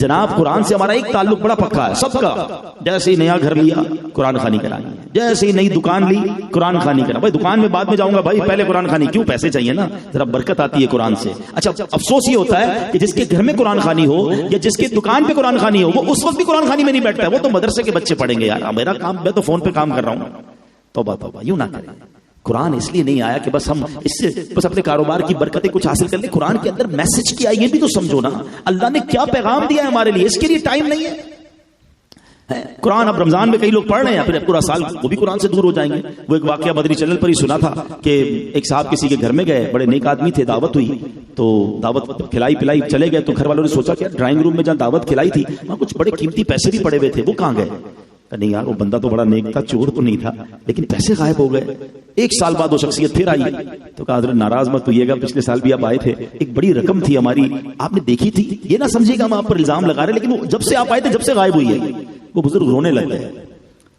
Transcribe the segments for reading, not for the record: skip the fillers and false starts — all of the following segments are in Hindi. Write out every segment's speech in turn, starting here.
जनाब कुरान से हमारा एक ताल्लुक बड़ा पक्का है सबका। जैसे ही नया घर लिया कुरान खानी करानी है, जैसे ही नई दुकान ली कुरान खानी करा। भाई दुकान में बाद में जाऊंगा, भाई पहले कुरान खानी, क्यों? पैसे चाहिए ना, जरा बरकत आती है कुरान से। अच्छा, अफसोस ये होता है कि जिसके घर में कुरान खानी हो या जिसके दुकान पे कुरान खानी हो, वो उस वक्त भी कुरान खानी में नहीं बैठता है। वो तो मदरसे के बच्चे पढ़ेंगे यार, मेरा काम, मैं तो फोन पे काम कर रहा हूँ। तौबा तौबा, यूं ना करें। कुरान इसलिए नहीं आया कि बस हम इससे बस अपने कारोबार की बरकतें कुछ हासिल कर ले। कुरान के अंदर मैसेज क्या है ये भी तो समझो ना। अल्लाह ने क्या पैगाम दिया है हमारे लिए, इसके लिए टाइम नहीं है। कुरान अब रमजान में कई लोग पढ़ रहे हैं, फिर पूरा साल वो भी कुरान से दूर हो जाएंगे। वो एक वाकया मदनी चैनल पर ही सुना था कि एक साहब किसी के घर में गए, बड़े नेक आदमी थे, दावत हुई तो दावत खिलाई पिलाई चले गए। तो घर वालों ने सोचा कि ड्राइंग रूम में जहां दावत खिलाई थी वहां कुछ बड़े कीमती पैसे भी पड़े हुए थे, वो कहां गए? नहीं यार, वो बंदा तो बड़ा नेक था, चोर तो नहीं था, लेकिन पैसे गायब हो गए। एक साल बाद वो शख्सियत फिर आई तो कहा हज़रत नाराज मत होइएगा, पिछले साल भी आप आए थे, एक बड़ी रकम थी हमारी, आपने देखी थी, ये ना समझिएगा हम आप पर इल्जाम लगा रहे, लेकिन वो जब से आप आए थे जब से गायब हुई है। वो बुजुर्ग रोने लग गए।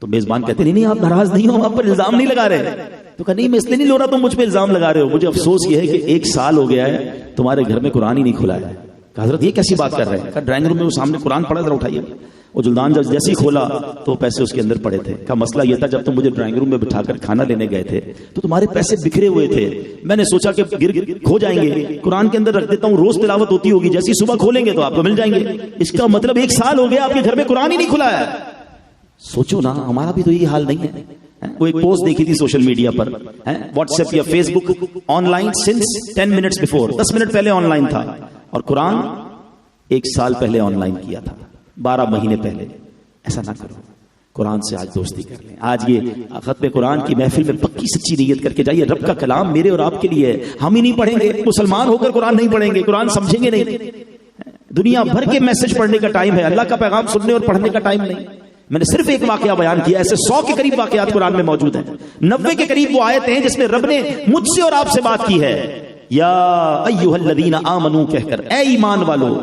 तो मेजबान कहते नहीं नहीं आप नाराज नहीं हो, आप पर इल्जाम नहीं लगा रहे। तो कहा नहीं मैं इसलिए नहीं लो रहा, तुम मुझ पर इल्जाम लगा रहे हो, मुझे अफसोस ये है कि एक साल हो गया है तुम्हारे घर में कुरान ही नहीं खुला है। कहा हज़रत ये कैसी बात कर रहे हैं? ड्राइंग रूम में वो सामने कुरान पड़ा, जरा उठाइए। वो जुल्दान जब जैसे ही खोला तो पैसे उसके अंदर पड़े थे। का मसला ये था जब तुम मुझे ड्राइंग रूम में बिठाकर खाना लेने गए थे तो तुम्हारे पैसे बिखरे हुए थे, मैंने सोचा कि गिर खो जाएंगे, कुरान के अंदर रख देता हूँ, रोज तिलावत होती होगी, जैसी सुबह खोलेंगे तो आपको मिल जाएंगे। इसका मतलब एक साल हो गया आपके घर में कुरान ही नहीं खुला है। सोचो ना, हमारा भी तो यही हाल नहीं है। वो एक पोस्ट देखी थी सोशल मीडिया पर, व्हाट्सएप या Facebook, online since 10 minutes before, 10 minute पहले ऑनलाइन था, और कुरान एक साल पहले ऑनलाइन किया था, 12 महीने पहले। ऐसा ना करो, कुरान से आज दोस्ती कर लें। आज ये खत्म कुरान की महफिल में पक्की सच्ची नीयत करके जाइए, रब का कलाम मेरे और आपके लिए है। हम ही नहीं पढ़ेंगे, मुसलमान होकर कुरान नहीं पढ़ेंगे, कुरान समझेंगे नहीं। दुनिया भर के मैसेज पढ़ने का टाइम है, अल्लाह का पैगाम सुनने और पढ़ने का टाइम नहीं। मैंने सिर्फ एक वाकया बयान किया, ऐसे 100 के करीब वाकयात कुरान में मौजूद हैं। 90 के करीब वो आयतें हैं जिसमें रब ने मुझसे और आपसे बात की है, या अय्युहल्लज़ीना आमनू कहकर, ए ईमान वालो।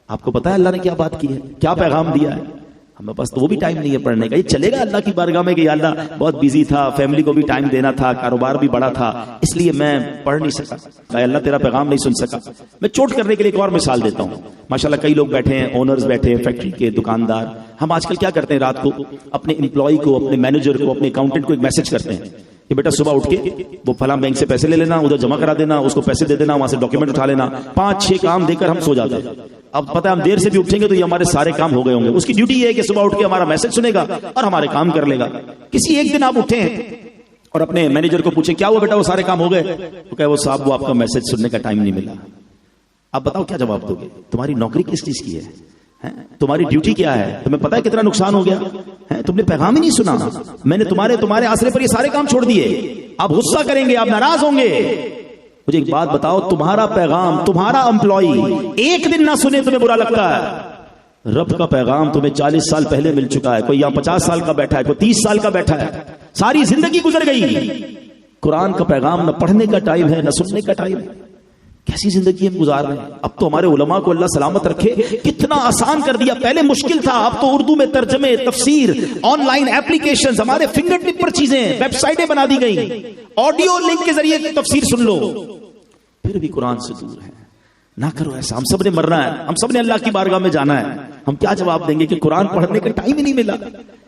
आपको पता है अल्लाह ने क्या बात की है, क्या पैगाम दिया है? हमें पास तो वो भी टाइम नहीं है पढ़ने का। ये चलेगा अल्लाह की बारगाह में कि अल्लाह बहुत बिजी था, फैमिली को भी टाइम देना था, कारोबार भी बड़ा था, इसलिए मैं पढ़ नहीं सका, अल्लाह तेरा पैगाम नहीं सुन सका। मैं चोट करने के लिए एक और मिसाल देता हूँ। माशाल्लाह कई लोग बैठे हैं, ओनर्स बैठे हैं, फैक्ट्री के दुकानदार। हम आजकल क्या करते हैं, रात को अपने एम्प्लॉय को, अपने मैनेजर को, अपने अकाउंटेंट को एक मैसेज करते हैं कि बेटा सुबह उठ के वो फलां बैंक से पैसे ले लेना, उधर जमा करा देना, उसको पैसे दे देना, वहां से डॉक्यूमेंट उठा लेना। 5-6 काम देकर हम सो जाते हैं। अब पता है हम देर से भी उठेंगे तो ये हमारे सारे काम हो गए होंगे। उसकी ड्यूटी ये है कि सुबह उठ के हमारा मैसेज सुनेगा और हमारे काम कर लेगा। किसी एक दिन आप उठे और अपने मैनेजर को पूछे क्या हुआ बेटा, वो सारे काम हो गए? तो कहे वो साहब वो आपका मैसेज सुनने का टाइम नहीं मिला। आप बताओ क्या जवाब दोगे? तुम्हारी नौकरी किस चीज की है? तुम्हारी ड्यूटी क्या है? तुम्हें पता है कितना नुकसान हो गया है? तुमने पैगाम ही नहीं सुना। मैंने तुम्हारे आसरे पर ये सारे काम छोड़ दिए। आप गुस्सा करेंगे, आप नाराज होंगे। मुझे एक बात बताओ, तुम्हारा पैगाम तुम्हारा एम्प्लॉई एक दिन ना सुने तुम्हें बुरा लगता है? रब का पैगाम तुम्हें 40 साल पहले मिल चुका है। कोई यहाँ 50 साल का बैठा है, कोई 30 साल का बैठा है, सारी जिंदगी गुजर गई। कुरान का पैगाम न पढ़ने का टाइम है, न सुनने का टाइम है। कैसी जिंदगी हम गुजार रहे हैं। अब तो हमारे उलमा को अल्लाह सलामत रखे, कितना आसान कर दिया। पहले मुश्किल था, अब तो उर्दू में तर्जमे, तफसीर, ऑनलाइन एप्लीकेशंस, हमारे फिंगर टिप पर चीजें, वेबसाइटें बना दी गई, ऑडियो लिंक के जरिए तफसीर सुन लो। फिर भी कुरान से दूर है। ना करो ऐसा, हम सब ने मरना है, हम सब ने अल्लाह की बारगाह में जाना है। हम क्या जवाब देंगे कि कुरान पढ़ने का टाइम ही नहीं मिला?